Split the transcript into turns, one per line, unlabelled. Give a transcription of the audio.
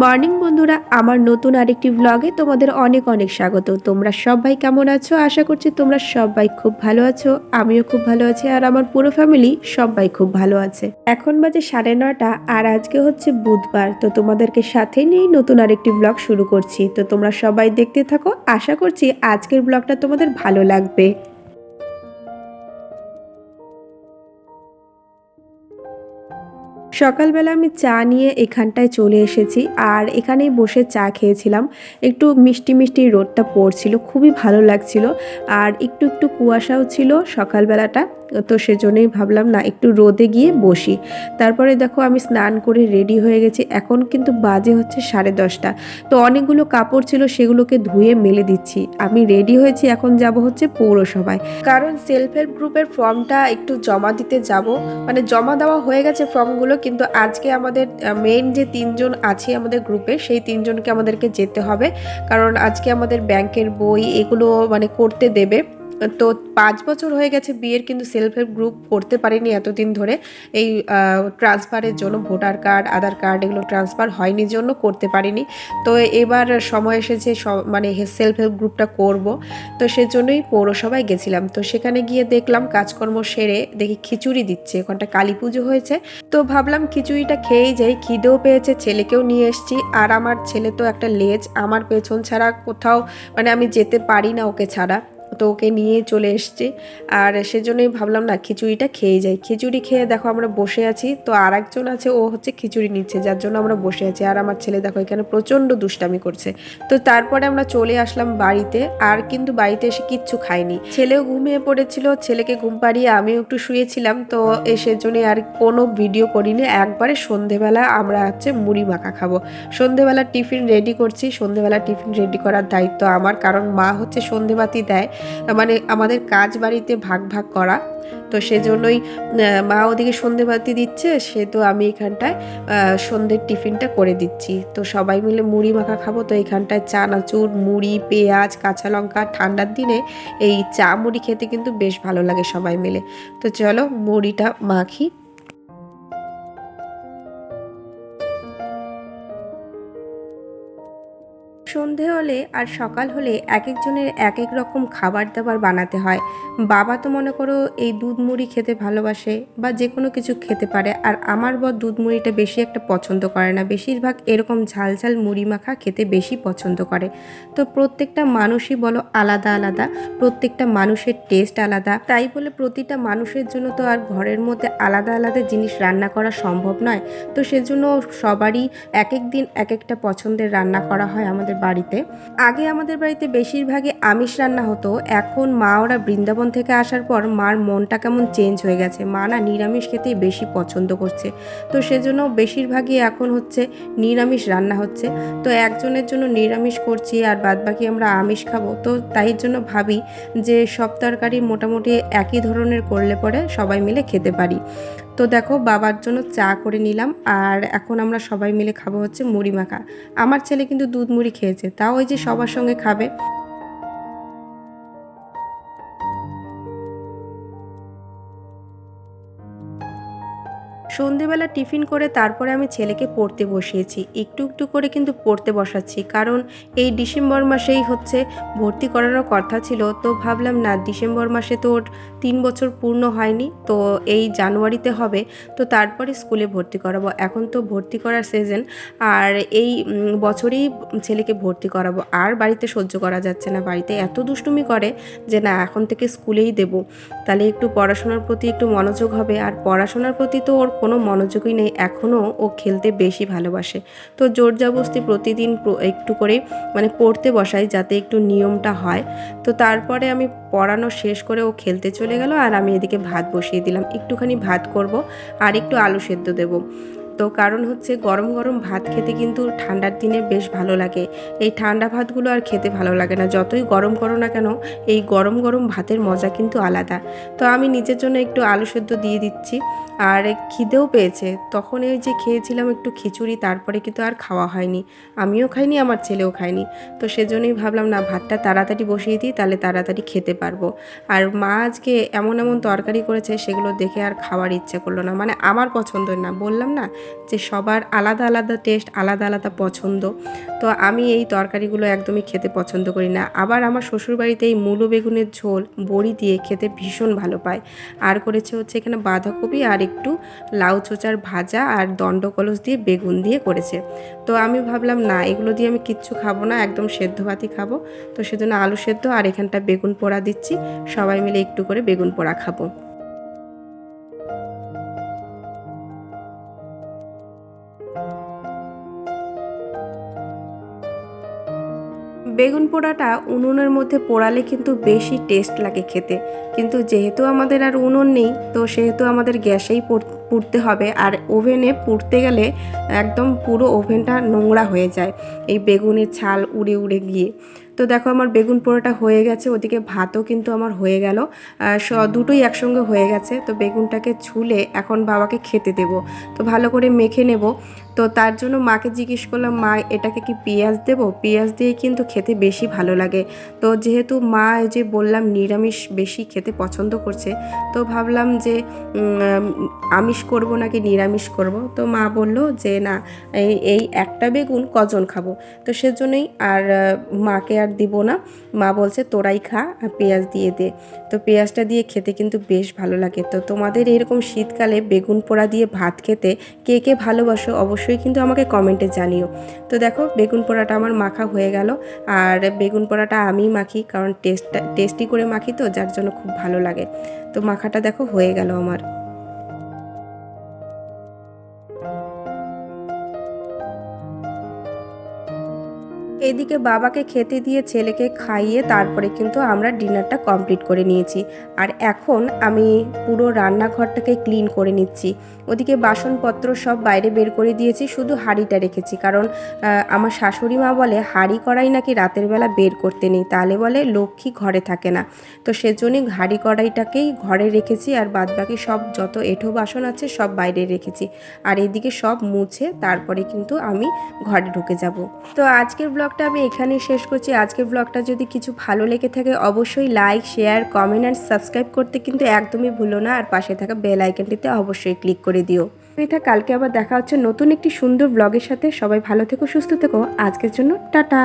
Morning বন্ধুরা, আমার নতুন আরেকটি ব্লগে তোমাদের অনেক অনেক স্বাগত। তোমরা সবাই কেমন আছো? আশা করছি তোমরা সবাই খুব ভালো আছো। আমিও খুব ভালো আছি আর আমার পুরো ফ্যামিলি সবাই খুব ভালো আছে। এখন বাজে 9:30 আর আজকে হচ্ছে বুধবার। তো তোমাদেরকে সাথে নিয়ে নতুন আরেকটি ব্লগ শুরু করছি। তো তোমরা সবাই দেখতে থাকো, আশা করছি আজকের ব্লগটা তোমাদের ভালো লাগবে। সকালবেলা আমি চা নিয়ে এখানটায় চলে এসেছি আর এখানেই বসে চা খেয়েছিলাম। একটু মিষ্টি মিষ্টি রোদটা পড়ছিল, খুবই ভালো লাগছিল আর একটু একটু কুয়াশাও ছিল সকালবেলাটা। তো সেজন্যই ভাবলাম না একটু রোদে গিয়ে বসি। তারপরে দেখো আমি স্নান করে রেডি হয়ে গেছি। এখন কিন্তু বাজে হচ্ছে 10:30। তো অনেকগুলো কাপড় ছিল, সেগুলোকে ধুয়ে মেলে দিচ্ছি। আমি রেডি হয়েছি, এখন যাব হচ্ছে পৌরসভায়, কারণ সেলফ হেল্প গ্রুপের ফর্মটা একটু জমা দিতে যাব। মানে জমা দেওয়া হয়ে গেছে ফর্মগুলো, কিন্তু আজকে আমাদের মেইন যে 3জন আছে আমাদের গ্রুপে, সেই 3জনকে আমাদেরকে যেতে হবে, কারণ আজকে আমাদের ব্যাংকের বই এগুলো মানে করতে দেবে। তো 5 বছর হয়ে গেছে বিয়ের, কিন্তু সেলফ হেল্প গ্রুপ করতে পারিনি এতদিন ধরে। এই ট্রান্সফারের জন্য ভোটার কার্ড, আধার কার্ড এগুলো ট্রান্সফার হয়নি জন্য করতে পারিনি। তো এবার সময় এসেছে মানে সেলফ হেল্প গ্রুপটা করব। তো সেজন্যই পৌরসভায় গেছিলাম। তো সেখানে গিয়ে দেখলাম কাজকর্ম সেরে দেখি খিচুড়ি দিচ্ছে, ওখানটা কালী পুজো হয়েছে। তো ভাবলাম খিচুড়িটা খেয়েই যাই, খিদেও পেয়েছে, ছেলেকেও নিয়ে এসেছি। আর আমার ছেলে তো একটা লেজ, আমার পেছন ছাড়া কোথাও মানে আমি যেতে পারি না ওকে ছাড়া। তো ওকে নিয়ে চলে এসছি আর সেজন্যই ভাবলাম না খিচুড়িটা খেয়ে যাই। খিচুড়ি খেয়ে দেখো আমরা বসে আছি। তো আর একজন আছে, ও হচ্ছে খিচুড়ি নিচ্ছে, যার জন্য আমরা বসে আছি। আর আমার ছেলে দেখো এখানে প্রচণ্ড দুষ্টামি করছে। তো তারপরে আমরা চলে আসলাম বাড়িতে। আর কিন্তু বাড়িতে এসে কিচ্ছু খাইনি, ছেলেও ঘুমিয়ে পড়েছিল, ছেলেকে ঘুম পাড়িয়ে আমিও একটু শুয়েছিলাম। তো সেজন্যই আর কোনো ভিডিও করিনি। একবারে সন্ধেবেলা আমরা হচ্ছে মুড়ি মাখা খাবো। সন্ধেবেলা টিফিন রেডি করছি, সন্ধেবেলা টিফিন রেডি করার দায়িত্ব আমার, কারণ মা হচ্ছে সন্ধেবাতি দেয়। মানে আমাদের কাজ বাড়িতে ভাগ ভাগ করা। তো সেজন্যই মা ওদিকে সন্ধেবাতি দিচ্ছে, সে তো আমি এখানটায় সন্ধ্যের টিফিনটা করে দিচ্ছি। তো সবাই মিলে মুড়ি মাখা খাবো। তো এখানটায় চানাচুর, মুড়ি, পেঁয়াজ, কাঁচা লঙ্কা, ঠান্ডার দিনে এই চা মুড়ি খেতে কিন্তু বেশ ভালো লাগে সবাই মিলে। তো চলো মুড়িটা মাখি। সন্ধে হলে আর সকাল হলে এক একজনের এক এক রকম খাবার দাবার বানাতে হয়। বাবা তো মনে করো এই দুধ মুড়ি খেতে ভালোবাসে বা যে কোনো কিছু খেতে পারে, আর আমার বর দুধ মুড়িটা বেশি একটা পছন্দ করে না, বেশিরভাগ এরকম ঝাল ঝাল মুড়ি মাখা খেতে বেশি পছন্দ করে। তো প্রত্যেকটা মানুষই বলো আলাদা আলাদা, প্রত্যেকটা মানুষের টেস্ট আলাদা, তাই বলে প্রতিটা মানুষের জন্য তো আর ঘরের মধ্যে আলাদা আলাদা জিনিস রান্না করা সম্ভব নয়। তো সেজন্য সবারই এক এক দিন এক একটা পছন্দের রান্না করা হয় আমাদের বাড়িতে। আগে আমাদের বাড়িতে বেশিরভাগই আমিষ রান্না হতো, এখন মা ওরা বৃন্দাবন থেকে আসার পর মার মনটা কেমন চেঞ্জ হয়ে গেছে, মা না নিরামিষ খেতেই বেশি পছন্দ করছে। তো সেজন্য বেশিরভাগই এখন হচ্ছে নিরামিষ রান্না হচ্ছে। তো একজনের জন্য নিরামিষ করছি আর বাদবাকি আমরা আমিষ খাবো। তো তাই জন্য ভাবি যে সব তরকারি মোটামুটি একই ধরনের করলে পরে সবাই মিলে খেতে পারি। তো দেখো বাবার জন্য চা করে নিলাম আর এখন আমরা সবাই মিলে খাবো হচ্ছে মুড়ি মাখা। আমার ছেলে কিন্তু দুধ মুড়ি খেয়েছে, তাও ওই যে সবার সঙ্গে খাবে। সন্ধেবেলা টিফিন করে তারপরে আমি ছেলেকে পড়তে বসিয়েছি, একটু একটু করে কিন্তু পড়তে বসাচ্ছি, কারণ এই ডিসেম্বর মাসেই হচ্ছে ভর্তি করানোর কথা ছিল। তো ভাবলাম না, ডিসেম্বর মাসে তো ওর 3 বছর পূর্ণ হয়নি, তো এই জানুয়ারিতে হবে। তো তারপরে স্কুলে ভর্তি করাবো, এখন তো ভর্তি করার সিজন। আর এই বছরেই ছেলেকে ভর্তি করাবো। আর বাড়িতে সহ্য করা যাচ্ছে না, বাড়িতে এত দুষ্টুমি করে যে না, এখন থেকে স্কুলেই দেবো, তাহলে একটু পড়াশোনার প্রতি একটু মনোযোগ হবে। আর পড়াশোনার প্রতি তো ওর কোনো মনোযোগই নেই, এখনও ও খেলতে বেশি ভালোবাসে। তো জোর জবরদস্তি প্রতিদিন একটু করে মানে পড়তে বসাই, যাতে একটু নিয়মটা হয়। তো তারপরে আমি পড়ানো শেষ করে ও খেলতে চলে গেল আর আমি এদিকে ভাত বসিয়ে দিলাম। একটুখানি ভাত করব আর একটু আলু সেদ্ধ দেবো। তো কারণ হচ্ছে গরম গরম ভাত খেতে কিন্তু ঠান্ডার দিনে বেশ ভালো লাগে। এই ঠান্ডা ভাতগুলো আর খেতে ভালো লাগে না, যতই গরম করো না কেন, এই গরম গরম ভাতের মজা কিন্তু আলাদা। তো আমি নিজের জন্য একটু আলু সেদ্ধ দিয়ে দিচ্ছি। আর খিদেও পেয়েছে, তখন এই যে খেয়েছিলাম একটু খিচুড়ি, তারপরে কিন্তু আর খাওয়া হয়নি, আমিও খাইনি আমার ছেলেও খায়নি। তো সেজন্যই ভাবলাম না, ভাতটা তাড়াতাড়ি বসিয়ে দিই, তাহলে তাড়াতাড়ি খেতে পারবো। আর মা আজকে এমন এমন তরকারি করেছে, সেগুলো দেখে আর খাওয়ার ইচ্ছে করলো না, মানে আমার পছন্দের না, বললাম না যে সবার আলাদা আলাদা টেস্ট, আলাদা আলাদা পছন্দ। তো আমি এই তরকারিগুলো একদমই খেতে পছন্দ করি না। আবার আমার শ্বশুরবাড়িতে এই মূলো বেগুনের ঝোল বড়ি দিয়ে খেতে ভীষণ ভালো পায়। আর করেছে হচ্ছে এখানে বাঁধাকপি আর একটু লাউ চোচার ভাজা আর দণ্ডকলস দিয়ে বেগুন দিয়ে করেছে। তো আমি ভাবলাম না, এগুলো দিয়ে আমি কিচ্ছু খাবো না, একদম সেদ্ধ ভাতই খাবো। তো সেজন্য আলু সেদ্ধ আর এখানটা বেগুন পোড়া দিচ্ছি, সবাই মিলে একটু করে বেগুন পোড়া খাবো। বেগুন পোড়াটা উনুনের মধ্যে পোড়ালে কিন্তু বেশি টেস্ট লাগে খেতে, কিন্তু যেহেতু আমাদের আর উনুন নেই, তো সেহেতু আমাদের গ্যাসেই পুড়তে হবে। আর ওভেনে পুড়তে গেলে একদম পুরো ওভেনটা নোংরা হয়ে যায় এই বেগুনের ছাল উড়ে উড়ে গিয়ে। তো দেখো আমার বেগুন পোড়াটা হয়ে গেছে, ওদিকে ভাতও কিন্তু আমার হয়ে গেল, দুটোই একসঙ্গে হয়ে গেছে। তো বেগুনটাকে ছুলে এখন বাবাকে খেতে দেব, তো ভালো করে মেখে নেব। তো তার জন্য মাকে জিজ্ঞেস করলাম, মা এটাকে কি পেঁয়াজ দেবো? পেঁয়াজ দিয়ে কিন্তু খেতে বেশি ভালো লাগে। তো যেহেতু মা এই যে বললাম নিরামিষ বেশি খেতে পছন্দ করছে, তো ভাবলাম যে আমিষ করব নাকি নিরামিষ করব। তো মা বলল যে না, এই একটা বেগুন কজন খাবো, তো সেজন্যই আর মাকে আর দিব না। মা বলছে তোরাই খা আর পেঁয়াজ দিয়ে দে। তো পেঁয়াজটা দিয়ে খেতে কিন্তু বেশ ভালো লাগে। তো তোমাদের এরকম শীতকালে বেগুন পোড়া দিয়ে ভাত খেতে কে কে ভালোবাসো অবশ্যই কিন্তু আমাকে কমেন্টে জানিও। তো দেখো বেগুন পোড়াটা আমার মাখা হয়ে গেল। আর বেগুন পোড়াটা আমিই মাখি, কারণ টেস্টি করে মাখি, তো যার জন্য খুব ভালো লাগে। তো মাখাটা দেখো হয়ে গেল আমার। এদিকে বাবাকে খেতে দিয়ে ছেলেকে খাইয়ে তারপরে কিন্তু আমরা ডিনারটা কমপ্লিট করে নিয়েছি। আর এখন আমি পুরো রান্নাঘরটাকে ক্লিন করে নিচ্ছি। ওদিকে বাসনপত্র সব বাইরে বের করে দিয়েছি, শুধু হাঁড়িটা রেখেছি, কারণ আমার শাশুড়ি মা বলে হাঁড়ি কড়াই নাকি রাতের বেলা বের করতে নেই, তাহলে বলে লক্ষ্মী ঘরে থাকে না। তো সেজন্যই হাঁড়ি কড়াইটাকেই ঘরে রেখেছি, আর বাদবাকি সব যত এঁঠো বাসন আছে সব বাইরে রেখেছি। আর এদিকে সব মুছে তারপরে কিন্তু আমি ঘরে ঢুকে যাব। তো আজকের ব্লগটা আমি এখানেই শেষ করছি। আজকের ব্লগটা যদি কিছু ভালো লেগে থাকে অবশ্যই like, share, comment and subscribe করতে কিন্তু একদমই ভুলো না। আর পাশে থাকা বেল আইকনটিতে অবশ্যই ক্লিক করে দিও। কালকে আবার দেখা হচ্ছে নতুন একটি সুন্দর ব্লগের সাথে। সবাই ভালো থেকো, সুস্থ থেকো। আজকের জন্য টাটা।